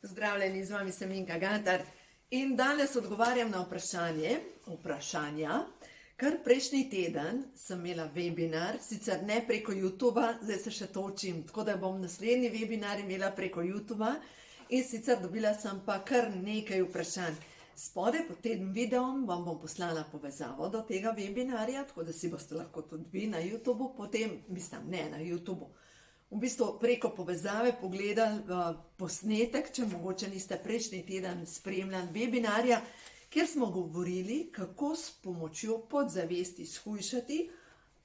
Pozdravljeni, z vami sem Inga Gantar in danes odgovarjam na vprašanja, ker prejšnji teden sem imela webinar, sicer ne preko YouTubea, zdaj se še to učim, tako da bom naslednji webinar imela preko YouTubea in sicer dobila sem pa kar nekaj vprašanj. Spodaj pod tem videom vam bom poslala povezavo do tega webinarja, tako da si boste lahko tudi vi na YouTubeu, potem, mislim, ne na YouTubeu, v bistvu preko povezave pogledali posnetek, če mogoče niste prejšnji teden spremljali webinarja, kjer smo govorili, kako s pomočjo podzavesti shujšati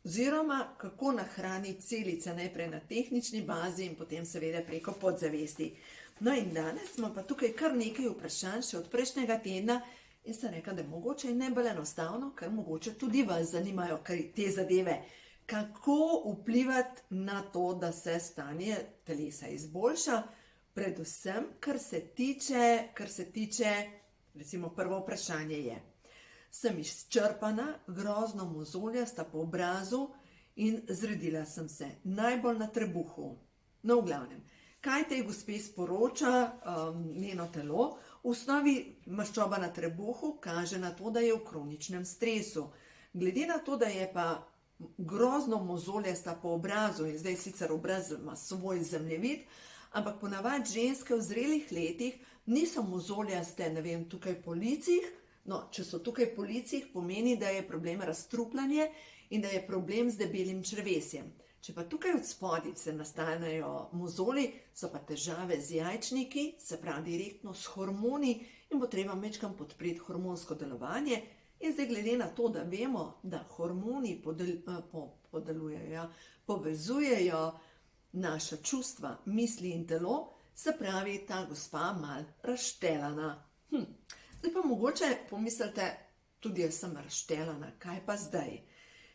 oziroma kako nahraniti celice najprej na tehnični bazi in potem seveda preko podzavesti. No in danes smo pa tukaj kar nekaj vprašanj še od prejšnjega tedna in sem rekla, da mogoče je najbolj enostavno, ker mogoče tudi vas zanimajo te zadeve. Kako vplivati na to, da se stanje telesa izboljša, predvsem, kar se tiče, recimo prvo vprašanje je, sem izčrpana, grozno mozoljasta po obrazu in zredila sem se, najbolj na trebuhu. No, v glavnem, kaj tej gospe sporoča njeno telo? V osnovi maščoba na trebuhu kaže na to, da je v kroničnem stresu. Glede na to, da je pa grozno mozoljasta po obrazu in zdaj sicer obraz ima svoj zemljevid, ampak ponavadi ženske v zrelih letih niso mozoljaste, ne vem, tukaj po licih, no, če so tukaj po licih, pomeni, da je problem razstrupljanje in da je problem z debelim črevesjem. Če pa tukaj od spodaj se nastanejo mozoli, so pa težave z jajčniki, se pravi direktno s hormoni in bo treba majčkeno podpreti hormonsko delovanje. In zdaj glede na to, da vemo, da hormoni povezujejo naša čustva, misli in telo, se pravi ta gospa mal razštelana. Zdaj pa mogoče pomislite, tudi jaz sem razštelana, kaj pa zdaj?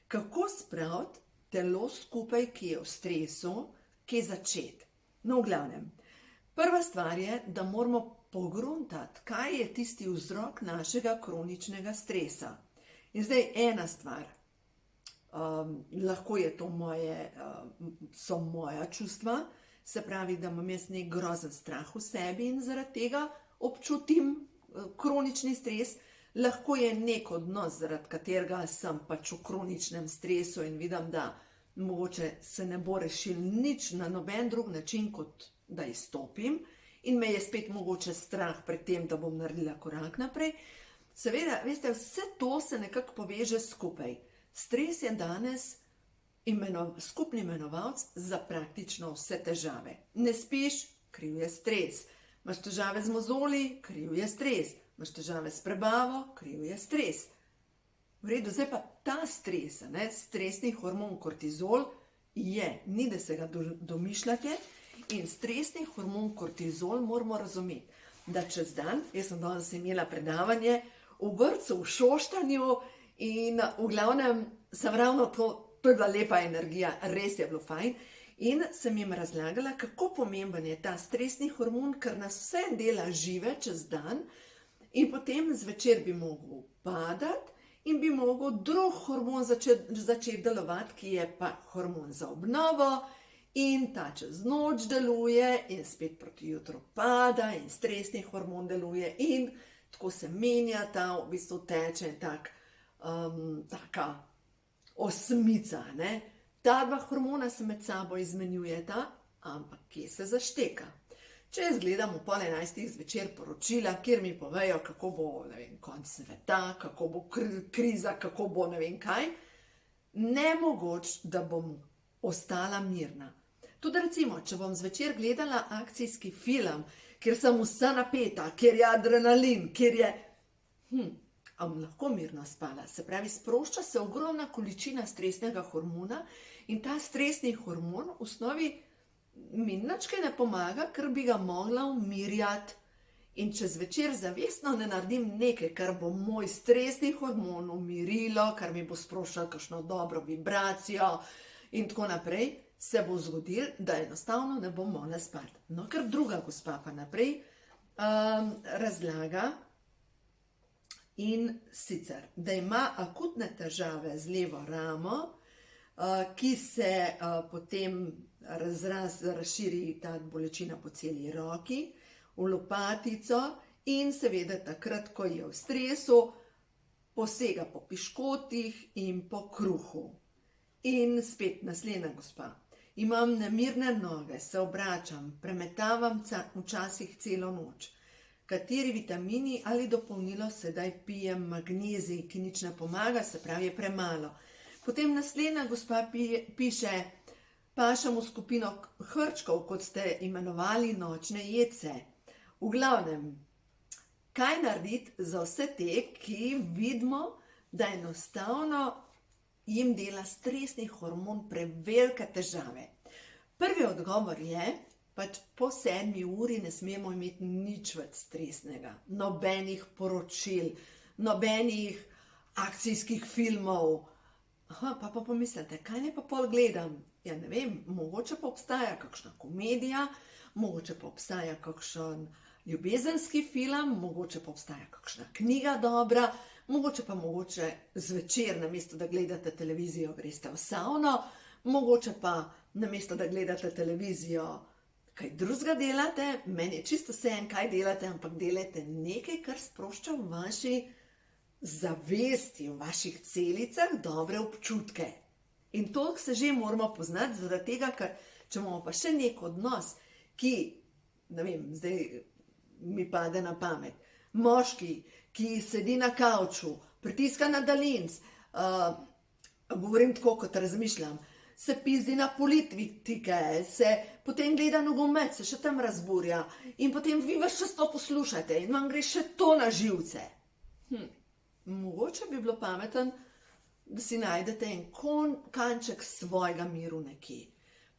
Kako spraviti telo skupaj, ki je v stresu, kje začeti? No, v glavnem, prva stvar je, da moramo pogruntati, kaj je tisti vzrok našega kroničnega stresa. In zdaj ena stvar, lahko je to so moja čustva, se pravi, da imam jaz nek grozen strah v sebi in zaradi tega občutim kronični stres, lahko je nek odnos, zaradi katerega sem pač v kroničnem stresu in vidim, da mogoče se ne bo rešil nič na noben drug način, kot da izstopim, in me je spet mogoče strah pred tem, da bom naredila korak naprej. Seveda, veste, vse to se nekako poveže skupaj. Stres je danes skupni imenovalec za praktično vse težave. Ne spiš, kriv je stres. Imaš težave z mozoli, kriv je stres. Imaš težave s prebavo, kriv je stres. V redu, zdaj pa ta stres, stresni hormon kortizol ni da se ga domišljate, in stresni hormon kortizol moramo razumeti, da čez dan, jaz sem danes imela predavanje v vrtcu v Šoštanju in v glavnem sem ravno to je bila lepa energija, res je bilo fajn in sem jim razlagala, kako pomemben je ta stresni hormon, ker nas vse dela žive čez dan in potem zvečer bi mogel padati in bi mogel drug hormon začeti delovati, ki je pa hormon za obnovo. In ta čez noč deluje in spet proti jutru pada in stresni hormon deluje in tako se menja ta, v bistvu teče taka osmica, ne. Ta dva hormona se med sabo izmenjujeta, ampak kje se zašteka? Če jaz gledam v 10:30 zvečer poročila, kjer mi povejo, kako bo, ne vem, konec sveta, kako bo kriza, kako bo ne vem kaj, nemogoče, da bom ostala mirna. Tudi recimo, če bom zvečer gledala akcijski film, kjer sem vsa napeta, kjer je adrenalin, kjer je... A bom lahko mirno spala? Se pravi, sprošča se ogromna količina stresnega hormona in ta stresni hormon v osnovi mi nič kaj ne pomaga, ker bi ga mogla umirjati. In če zvečer zavestno ne naredim nekaj, kar bo moj stresni hormon umirilo, kar mi bo sproščalo kakšno dobro vibracijo in tako naprej, se bo zgodilo, da enostavno ne bom mogla spati. No, ker druga gospa pa naprej razlaga in sicer, da ima akutne težave z levo ramo, ki se potem razširi ta bolečina po celi roki, v lopatico in seveda takrat, ko je v stresu, posega po piškotih in po kruhu. In spet naslednja gospa. Imam nemirne noge, se obračam, premetavam včasih celo noč. Kateri vitamini ali dopolnilo sedaj pijem? Magnezij, ki nič ne pomaga, se pravi je premalo. Potem naslednja gospa piše, pašem v skupino hrčkov, kot ste imenovali nočne jedce. V glavnem, kaj narediti za vse te, ki vidimo, da enostavno jim dela stresni hormon prevelike težave? Prvi odgovor je, pač po 7 uri ne smemo imeti nič več stresnega, nobenih poročil, nobenih akcijskih filmov. Pa pomislite, kaj ne pa pol gledam? Ja, ne vem, mogoče pa obstaja kakšna komedija, mogoče pa obstaja kakšen ljubezenski film, mogoče pa obstaja kakšna knjiga dobra, mogoče zvečer, namesto da gledate televizijo, greste v savno, mogoče pa namesto da gledate televizijo, kaj drugega delate. Meni je čisto vseeno, kaj delate, ampak delajte nekaj, kar sprošča v vaši zavesti, v vaših celicah dobre občutke. In to se že moramo poznati, zaradi tega, ker če imamo pa še nek odnos, ki, ne vem, zdaj mi pade na pamet, moški, ki sedi na kavču, pritiska na daljinc, govorim tako, kot razmišljam, se pizdi na politike, se potem gleda nogomet, se še tam razburja in potem vi ves čas to poslušate in vam gre še to na živce. Mogoče bi bilo pameten, da si najdete en kanček svojega miru nekje.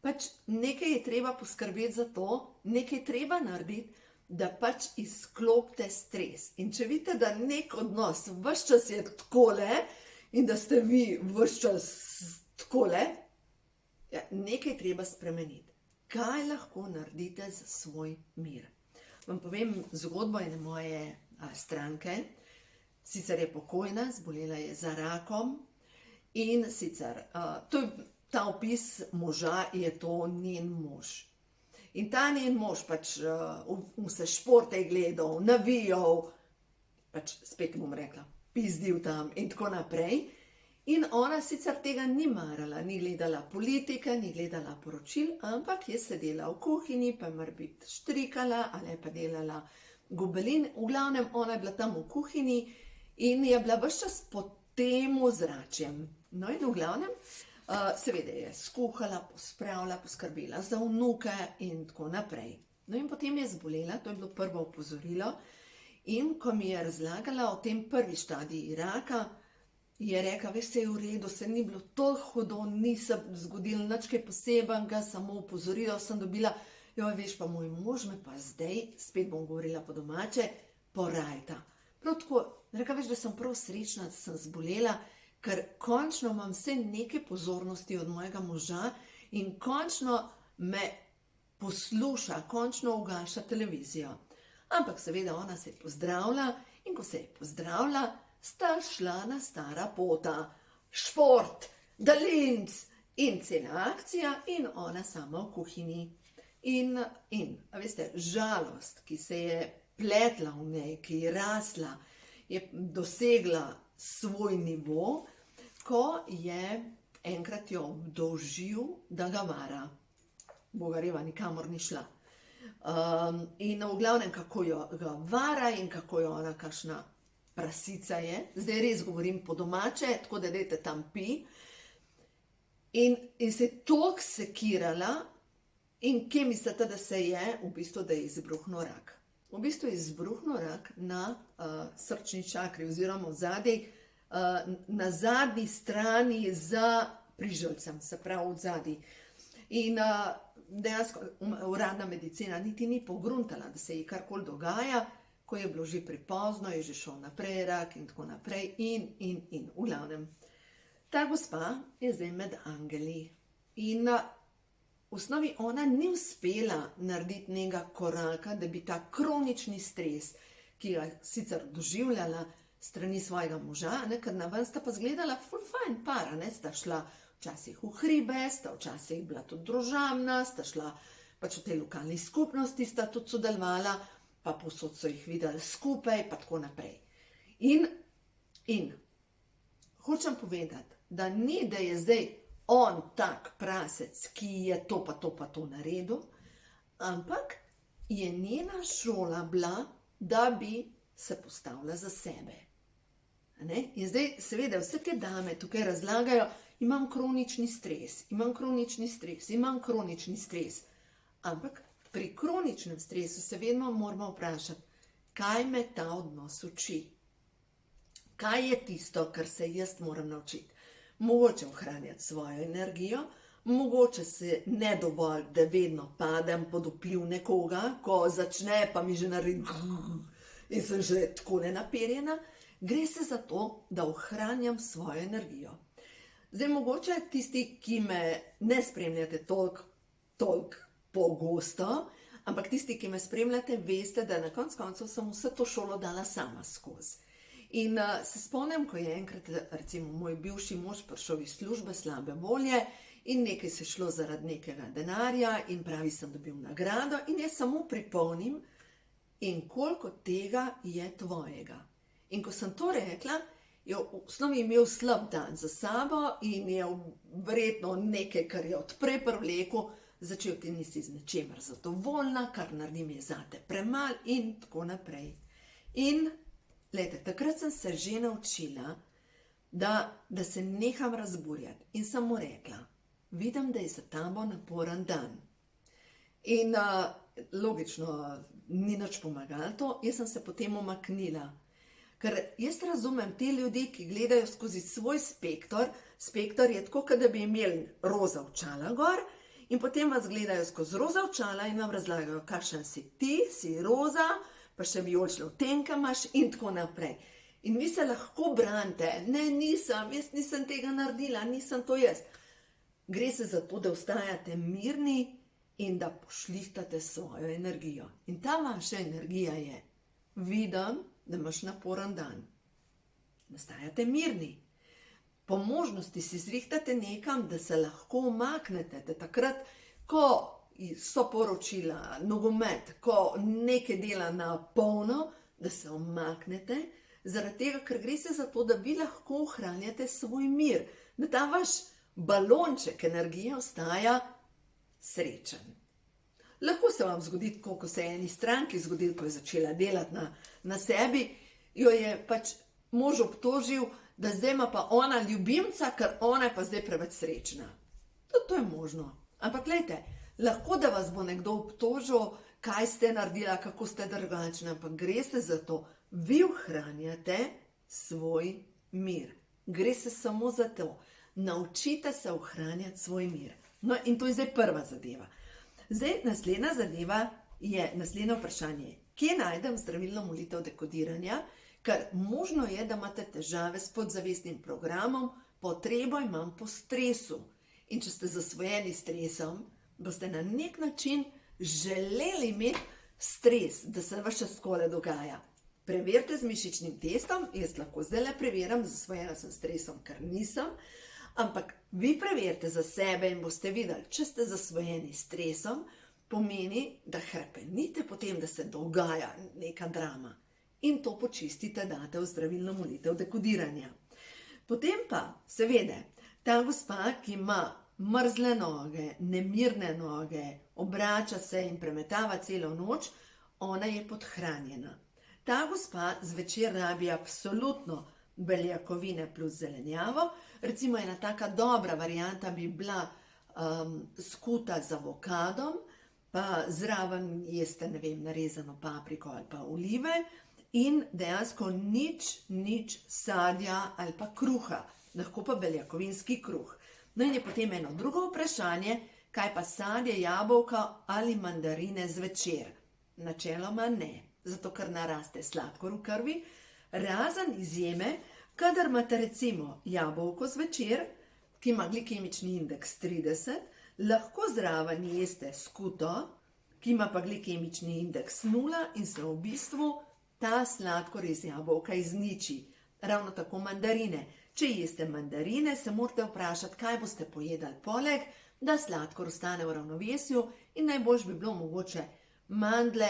Pač nekaj je treba poskrbeti za to, nekaj je treba narediti, da pač izklopite stres. In če vidite, da nek odnos ves čas je takole in da ste vi ves čas takole, ja, nekaj treba spremeniti. Kaj lahko naredite za svoj mir? Vam povem zgodbo ene moje stranke. Sicer je pokojna, zbolela je za rakom in sicer, ta opis moža je to njen mož. In ta njen mož pač vse športe je gledal, navijal, pač spet bom rekla, pizdil tam in tako naprej. In ona sicer tega ni marala, ni gledala politike, ni gledala poročil, ampak je sedela v kuhinji, pa je morebiti štrikala ali pa delala gobelin. V glavnem, ona je bila tam v kuhinji in je bila ves čas pod tem ozračjem. No in v glavnem, seveda je skuhala, pospravila, poskrbela za vnuke in tako naprej. No in potem je zbolela, to je bilo prvo opozorilo. In ko mi je razlagala o tem prvi štadiji raka, je rekla, veš, se je v redu, se ni bilo toliko hudo, ni se zgodilo nič kaj posebenega, samo opozorilo sem dobila, joj, veš, pa moj mož me pa zdaj, spet bom govorila po domače, porajta. Prav tako, rekla, veš, da sem prav srečna, da sem zbolela, ker končno imam vse neke pozornosti od mojega moža in končno me posluša, končno ugaša televizijo. Ampak seveda ona se je pozdravila in ko se je pozdravila, sta šla na stara pota, šport, daljinc in cela akcija in ona sama v kuhinji. In, a veste, žalost, ki se je pletla v njej, ki je rasla, je dosegla svoj nivo, ko je enkrat jo obdolžil, da ga vara. Bogareva nikamor ni šla. In v glavnem, kako jo ga vara in kako jo ona kakšna prasica je. Zdaj res govorim po domače, tako da dajte tam pi. In se je toliko sekirala in kje mislite, da se je? V bistvu, da je izbruhnil rak. V bistvu je izbruhnil rak na srčni čakri oziroma na zadnji strani za priželcem, se pravi od zadnji. In dejansko uradna medicina niti ni pogruntala, da se ji karkoli dogaja, ko je bilo že prepozno, je že šel naprej rak in tako naprej in v glavnem. Ta gospa je zdaj med angeli in v osnovi ona ni uspela narediti nekega koraka, da bi ta kronični stres, ki ga sicer doživljala strani svojega moža, ker naven sta pa zgledala ful fajn para, sta šla včasih v hribe, sta včasih bila tudi družabna, sta šla pač v tej lokalni skupnosti, sta tudi sodelovala pa povsod so jih videli skupaj, pa tako naprej. In hočem povedati, da ni, da je zdaj on tak prasec, ki je to pa to pa to naredil, ampak je njena šola bila, da bi se postavila za sebe. In zdaj seveda vse te dame tukaj razlagajo, imam kronični stres, imam kronični stres, imam kronični stres. Ampak pri kroničnem stresu se vedno moramo vprašati, kaj me ta odnos uči. Kaj je tisto, kar se jaz moram naučiti? Mogoče ohranjati svojo energijo, mogoče se ne dovolj, da vedno padem pod vpliv nekoga, ko začne pa mi že naredi in sem že tako nenaperjena. Gre se za to, da ohranjam svojo energijo. Zdaj, mogoče tisti, ki me ne spremljate toliko pogosto, ampak tisti, ki me spremljate, veste, da na koncu koncev sem vse to šolo dala sama skozi. In se spomnim, ko je enkrat, recimo, moj bivši mož prišel iz službe slabe volje in nekaj se šlo zaradi nekega denarja in pravi, sem dobil nagrado in jaz samo pripomnim, in koliko tega je tvojega. In ko sem to rekla, je v osnovi imel slab dan za sabo in je verjetno nekaj, kar je odprej privlekel, začel ti nisi z nečemer zadovoljna, kar naredim je zate premal in tako naprej. In glejte, takrat sem se že naučila, da se neham razburjati in sem mu rekla, vidim, da je za tabo naporen dan. In logično, ni nič pomagalo to, jaz sem se potem umaknila. Ker jaz razumem te ljudi, ki gledajo skozi svoj spektor, spektor je tako, kot da bi imeli roza očala gor in potem vas gledajo skozi roza očala in vam razlagajo, kakšen si ti, si roza, pa še vijolične odtenke imaš in tako naprej. In vi se lahko branite, ne, jaz nisem tega naredila, nisem to jaz. Gre se za to, da ostajate mirni in da pošlihtate svojo energijo. In ta vaša energija je, vidim, da imaš naporen dan. Nastajate mirni. Po možnosti si zrihtate nekam, da se lahko umaknete, da takrat, ko so poročila, nogomet, ko nekaj dela na polno, da se umaknete, zaradi tega, ker gre se za to, da vi lahko ohranjate svoj mir, da ta vaš balonček energije ostaja srečen. Lahko se vam zgodi, ko se je eni stranki zgodil, ko je začela delati na sebi, jo je pač mož obtožil, da zdaj ima pa ona ljubimca, ker ona je pa zdaj preveč srečna. To je možno. Ampak glejte, lahko da vas bo nekdo obtožil, kaj ste naredila, kako ste drugačni, ampak gre se za to, vi ohranjate svoj mir. Gre se samo za to. Naučite se ohranjati svoj mir. No in to je zdaj prva zadeva. Zdaj, naslednja zadeva je naslednje vprašanje. Kje najdem zdravilno molitev dekodiranja? Ker možno je, da imate težave s podzavestnim programom, potrebo imam po stresu. In če ste zasvojeni s stresom, boste na nek način želeli imeti stres, da se vaš čas skole dogaja. Preverite z mišičnim testom, jaz lahko zdaj le preverim, zasvojena sem s stresom, ker nisem, ampak vi preverite za sebe in boste videli, če ste zasvojeni s stresom, pomeni, da hrepenite potem, da se dogaja neka drama. In to počistite, date v zdravilno molitev dekodiranja. Potem pa, seveda, ta gospa, ki ima mrzle noge, nemirne noge, obrača se in premetava celo noč, ona je podhranjena. Ta gospa zvečer rabi absolutno beljakovine plus zelenjavo. Recimo ena taka dobra varianta bi bila skuta z avokadom, pa zraven jeste, ne vem, narezano papriko ali pa olive in dejansko nič sadja ali pa kruha, lahko pa beljakovinski kruh. No in je potem eno drugo vprašanje, kaj pa sadje, jabolka ali mandarine zvečer? Načeloma ne, zato ker naraste sladkor v krvi, razen izjeme, kadar imate recimo jabolko zvečer, ki ima glikemični indeks 30, lahko zraven jeste skuto, ki ima pa glikemični indeks 0 in se v bistvu ta sladkor iz jabolka izniči. Ravno tako mandarine. Če jeste mandarine, se morate vprašati, kaj boste pojedali poleg, da sladkor ostane v ravnovesju in najboljš bi bilo mogoče mandle,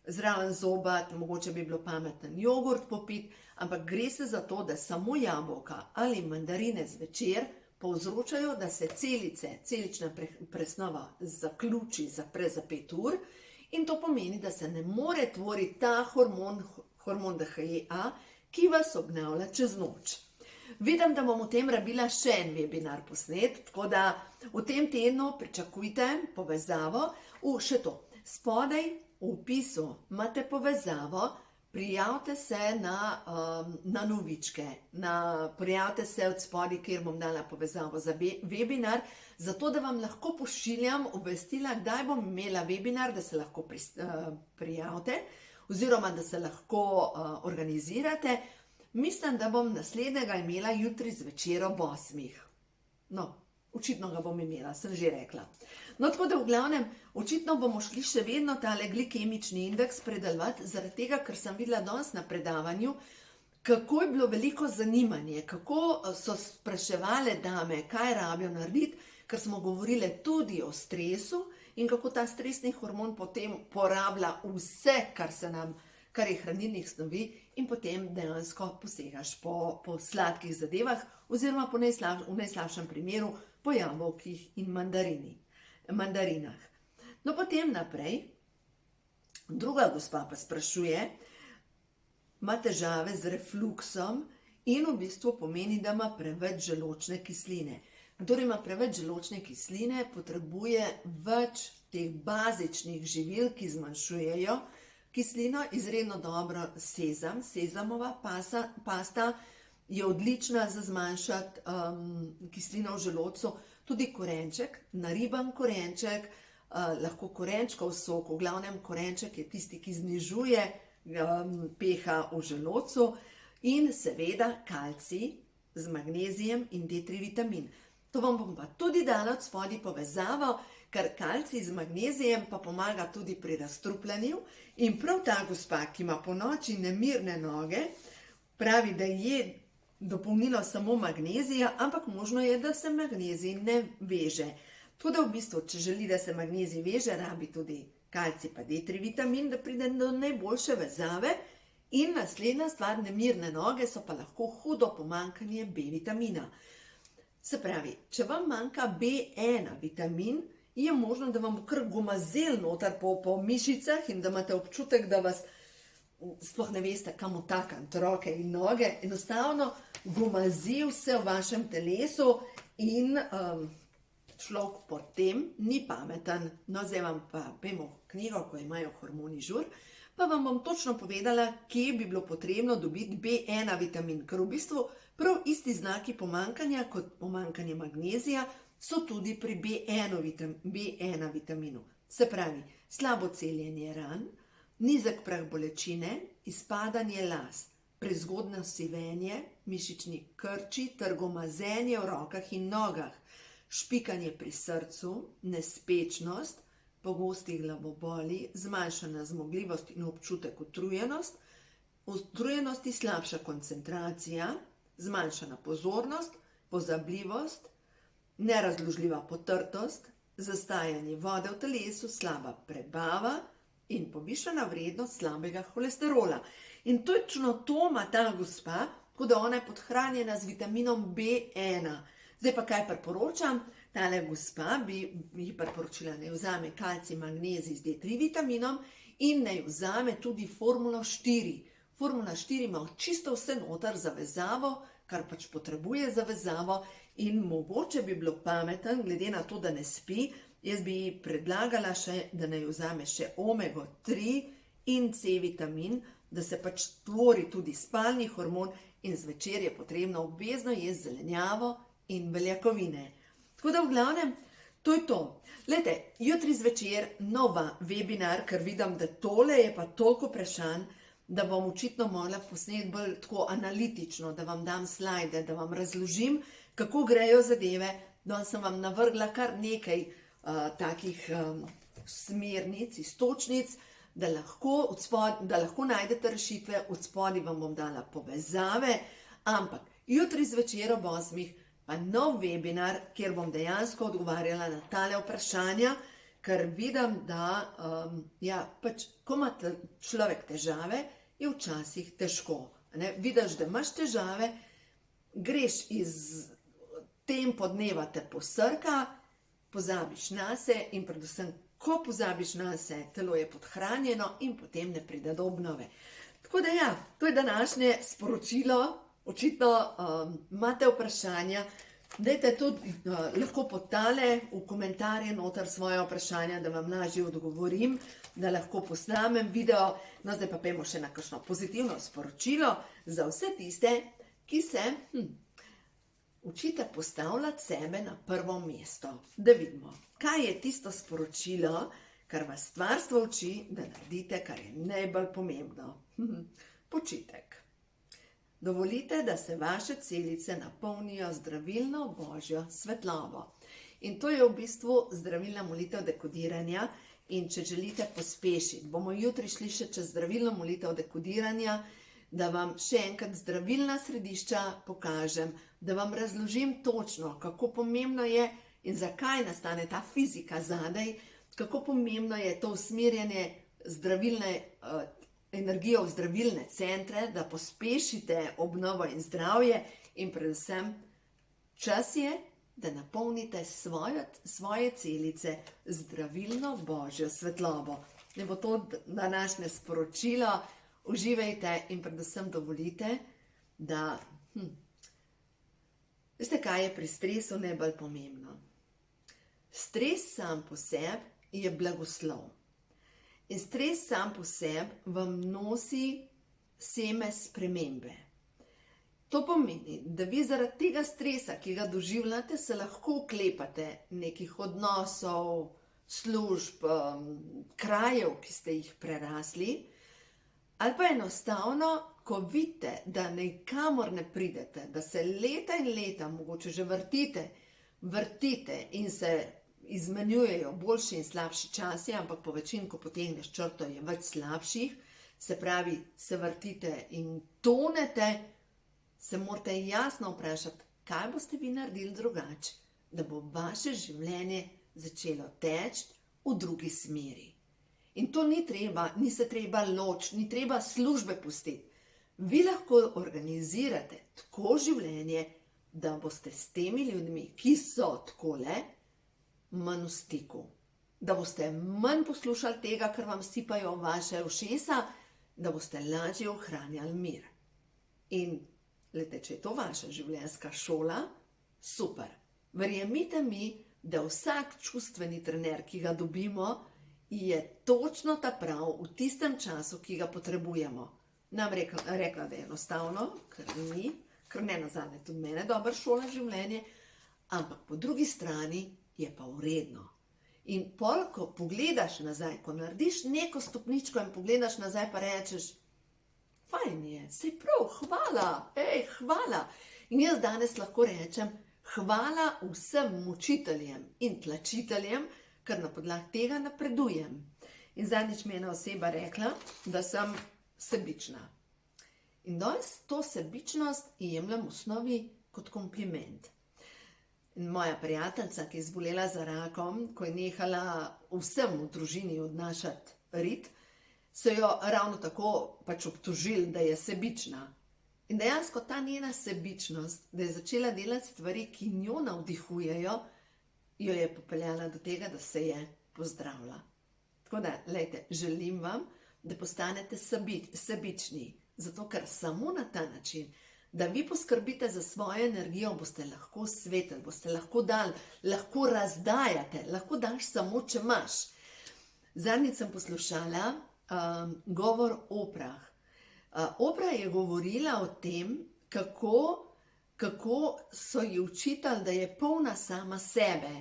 zraven zobati, mogoče bi bilo pameten jogurt popiti, ampak gre se za to, da samo jabolka ali mandarine zvečer povzročajo, da se celična presnova zaključi za 5 ur in to pomeni, da se ne more tvoriti ta hormon DHEA, ki vas obnavlja čez noč. Vidim, da bom o tem rabila še en webinar posnet, tako da v tem tednu pričakujte povezavo. Še to, spodaj v opisu imate povezavo, prijavite se na novičke, prijavite se od spodaj, kjer bom dala povezavo za webinar, zato da vam lahko pošiljam obvestila, kdaj bom imela webinar, da se lahko prijavite oziroma da se lahko organizirate. Mislim, da bom naslednjega imela jutri zvečer ob 8. No, očitno ga bom imela, sem že rekla. No, tako da v glavnem, očitno bomo šli še vedno tale glikemični indeks predelovati, zaradi tega, ker sem videla danes na predavanju, kako je bilo veliko zanimanje, kako so spraševale dame, kaj rabijo narediti, ker smo govorile tudi o stresu in kako ta stresni hormon potem porablja vse, kar je hranilnih snovi in potem dejansko posegaš po sladkih zadevah oziroma v najslabšem primeru po jabolkih in mandarinah. No, potem naprej, druga gospa pa sprašuje, ima težave z refluksom in v bistvu pomeni, da ima preveč želodčne kisline. Kdor ima preveč želodčne kisline, potrebuje več teh bazičnih živil, ki zmanjšujejo kislino, izredno dobro sezamova pasta je odlična za zmanjšati kislino v želodcu, tudi korenček, nariban korenček, lahko korenčkov sok, v glavnem korenček je tisti, ki znižuje pH v želodcu in seveda kalcij z magnezijem in D3 vitamin. To vam bom pa tudi dala od spodaj povezavo, ker kalcij z magnezijem pa pomaga tudi pri razstrupljanju in prav ta gospa, ki ima ponoči nemirne noge, pravi, da je dopolnilo samo magnezija, ampak možno je, da se magnezij ne veže. Tako da v bistvu, če želi, da se magnezij veže, rabi tudi kalcij pa D3 vitamin, da pride do najboljše vezave. In naslednja stvar, nemirne noge so pa lahko hudo pomanjkanje B vitamina. Se pravi, če vam manjka B1 vitamin, je možno, da vam bo kar gomazel noter po mišicah in da imate občutek, da vas sploh ne veste, kam utakniti roke in noge. Enostavno gomazi vse v vašem telesu in človek potem ni pameten. No, zdaj vam pa pojmo knjigo, ko imajo hormoni žur, pa vam bom točno povedala, kje bi bilo potrebno dobiti B1 vitamin, ker v bistvu prav isti znaki pomanjkanja kot pomanjkanje magnezija so tudi pri B1 vitaminu. Se pravi, slabo celjenje ran, nizek prah bolečine, izpadanje las, prezgodnjo sivenje, mišični krči ter gomazenje v rokah in nogah, špikanje pri srcu, nespečnost, pogosti glavoboli, zmanjšana zmogljivost in občutek utrujenosti, slabša koncentracija, zmanjšana pozornost, pozabljivost, nerazložljiva potrtost, zastajanje vode v telesu, slaba prebava in povišana vrednost slabega holesterola. In točno to ima ta gospa, tako da ona je podhranjena z vitaminom B1. Zdaj pa kaj priporočam? Tale gospa bi ji priporočila, naj vzame kalcij, magnezij z D3 vitaminom in naj vzame tudi formulo 4. Formula 4 ima čisto vse noter za vezavo, kar pač potrebuje za vezavo in mogoče bi bilo pameten, glede na to, da ne spi, jaz bi ji predlagala še, da naj vzame še omego 3 in C vitamin, da se pač tvori tudi spalni hormon in zvečer je potrebno obvezno jesti zelenjavo in beljakovine. Tako da v glavnem, to je to. Glejte, jutri zvečer nova webinar, ker vidim, da tole je pa toliko vprašanj, da bom očitno morala posneti bolj tako analitično, da vam dam slajde, da vam razložim, kako grejo zadeve. Danes sem vam navrgla kar nekaj takih smernic, iztočnic, da lahko najdete rešitve, od spodaj vam bom dala povezave, ampak jutri zvečer ob 8. pa nov webinar, kjer bom dejansko odgovarjala na tale vprašanja, ker vidim, da pač, ko ima človek težave, je včasih težko. Vidiš, da imaš težave, greš iz tempo dneva te posrka, pozabiš nase in predvsem, ko pozabiš nase, telo je podhranjeno in potem ne pride do obnove. Tako da ja, to je današnje sporočilo. Očitno imate vprašanja, dajte tudi lahko podale v komentarje noter svoje vprašanja, da vam lažje odgovorim, da lahko posnamem video. No, zdaj pa pojmo še na kakšno pozitivno sporočilo za vse tiste, ki se učite postavljati sebe na prvo mesto. Da vidimo, kaj je tisto sporočilo, kar vas stvarstvo uči, da naredite, kar je najbolj pomembno. Počitek. Dovolite, da se vaše celice napolnijo zdravilno božjo svetlobo. In to je v bistvu zdravilna molitev dekodiranja. In če želite pospešiti, bomo jutri šli še čez zdravilno molitev dekodiranja, da vam še enkrat zdravilna središča pokažem, da vam razložim točno, kako pomembno je in zakaj nastane ta fizika zadaj, kako pomembno je to usmerjanje zdravilne energijo v zdravilne centre, da pospešite obnovo in zdravje in predvsem čas je, da napolnite svoje celice zdravilno božjo svetlobo. Ne bo to današnje sporočilo, uživajte in predvsem dovolite, da veste, kaj je pri stresu najbolj pomembno. Stres sam po sebi je blagoslov. In stres sam po sebi vam nosi seme spremembe. To pomeni, da vi zaradi tega stresa, ki ga doživljate, se lahko oklepate nekih odnosov, služb, krajev, ki ste jih prerasli, ali pa enostavno, ko vidite, da nikamor ne pridete, da se leta in leta mogoče že vrtite in se izmenjujejo boljši in slabši časi, ampak po večini, ko potegneš črto, je več slabših, se pravi, se vrtite in tonete, se morate jasno vprašati, kaj boste vi naredili drugače, da bo vaše življenje začelo teči v drugi smeri. In to ni se treba ločiti, ni treba službe pustiti. Vi lahko organizirate tako življenje, da boste s temi ljudmi, ki so takole, manj v stiku. Da boste manj poslušali tega, kar vam sipajo vaše ušesa, da boste lažje ohranjali mir. In glejte, če je to vaša življenjska šola, super. Verjemite mi, da vsak čustveni trener, ki ga dobimo, je točno ta prav v tistem času, ki ga potrebujemo. Nam rekla, da je enostavno, ker ni, ker ne nazadnje tudi mene dobra šola življenje, ampak po drugi strani je pa vredno. In pol, ko pogledaš nazaj, ko narediš neko stopničko in pogledaš nazaj, pa rečeš, fajn je, sej prav, hvala, hvala. In jaz danes lahko rečem, hvala vsem mučiteljem in tlačiteljem, ker na podlagi tega napredujem. In zadnjič mi je ena oseba rekla, da sem sebična. In danes to sebičnost jemljem v osnovi kot kompliment. In moja prijateljica, ki je zbolela za rakom, ko je nehala vsem v družini odnašati rit, so jo ravno tako pač obtožili, da je sebična. In dejansko ta njena sebičnost, da je začela delati stvari, ki njo navdihujejo, jo je popeljala do tega, da se je pozdravila. Tako da, lejte, želim vam, da postanete sebični, zato ker samo na ta način, da vi poskrbite za svojo energijo, boste lahko svetili, boste lahko dali, lahko razdajate, lahko daš samo, če imaš. Zadnjič sem poslušala govor Oprah. Oprah je govorila o tem, kako so ji učitali, da je polna sama sebe.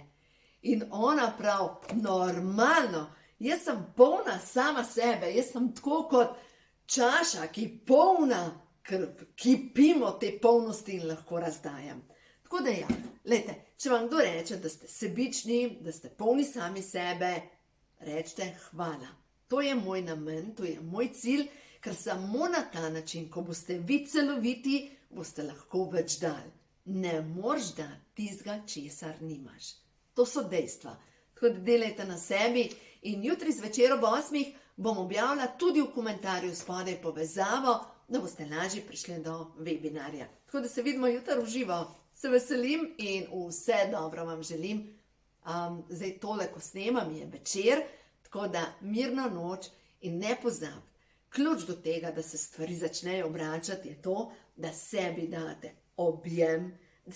In ona prav, normalno, jaz sem polna sama sebe, jaz sem tako kot čaša, ki je polna, ki pimo te polnosti in lahko razdajam. Tako da ja, lejte, če vam kdo reče, da ste sebični, da ste polni sami sebe, rečite hvala. To je moj namen, to je moj cilj, ker samo na ta način, ko boste vi celoviti, boste lahko več dali. Ne moreš dati tistega, česar nimaš. To so dejstva. Tako da delajte na sebi in jutri zvečer ob 8 bom objavila tudi v komentarju spodaj povezavo, da boste lažje prišli do webinarja. Tako da se vidimo jutri v živo. Se veselim in vse dobro vam želim. Zdaj tole, ko snemam, je večer, tako da mirno noč in ne pozabite. Ključ do tega, da se stvari začnejo obračati, je to, da sebi date objem, da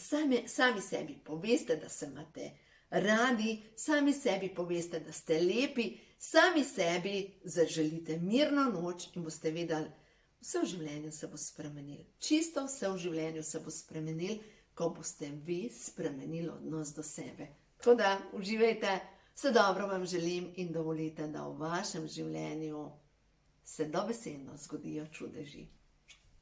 sami sebi poveste, da se imate radi, sami sebi poveste, da ste lepi, sami sebi zaželite mirno noč in boste videli, vse v življenju se bo spremenilo. Čisto vse v življenju se bo spremenilo, ko boste vi spremenili odnos do sebe. Tako da uživajte, vse dobro vam želim in dovolite, da v vašem življenju se dobesedno zgodijo čudeži.